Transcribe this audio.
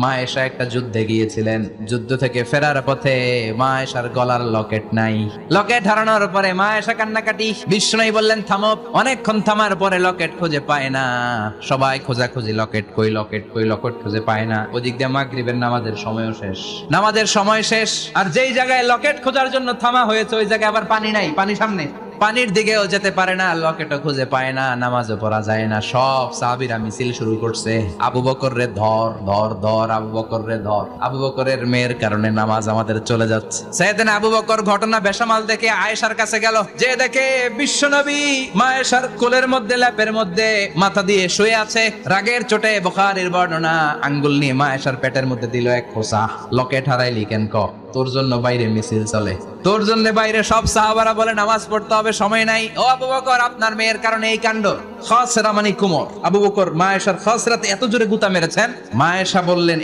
মা আয়েশা একটা যুদ্ধে গিয়েছিলেন, যুদ্ধ থেকে ফেরার পথে মা আয়েশার গলার লকেট নাই। লকেট হারানোর পরে মা আয়েশা কান্নাকাটি। বিষ্ণু বললেন থামো। অনেকক্ষণ থামার পরে লকেট খুঁজে পায় না। সবাই খোঁজাখুঁজি, লকেট কই, লকেট কই, লকেট খুঁজে পায় না। ওদিক দিয়ে মাগরিবের নামাজের সময়ও শেষ, নামাজের সময় শেষ। আর যেই জায়গায় লকেট খোঁজার জন্য থামা হয়েছে ওই জায়গায় আবার পানি নাই, পানি সামনে, পানির দিকেও যেতে পারে না, লকেটও খুঁজে পায় না, নামাজও পড়া যায় না। সব সাহাবীরা মিছিল শুরু করছে, আবু বকর রে ধর ধর ধর, আবু বকর রে ধর। আবু বকরের মেয়ের কারণে নামাজ আমাদের চলে যাচ্ছে। সাইয়েদনা আবু বকর ঘটনা বেসামাল দেখে আয়েশার কাছে গেল, যে দেখে বিশ্বনবী মা আয়েশার কোলের মধ্যে, ল্যাপের মধ্যে মাথা দিয়ে শুয়ে আছে। রাগের চোটে বুখারীর বর্ণনা, আঙ্গুল নিয়ে মা আয়েশার পেটের মধ্যে দিল এক খোঁচা। লকেট হারাইলি কেন ক? তোর জন্য বাইরে মিছিল চলে, তোর জন্য বাইরে সব সাহাবারা বলে নামাজ পড়তে হবে, সময় নাই। ও আবু বকর, আপনার মেয়ের কারণে এই কাণ্ড। খাসরা মানে কুমর। আবু বকর মা আয়েশার খাসরাতে এত জোরে গুতা মেরেছেন, মা আয়েশা বললেন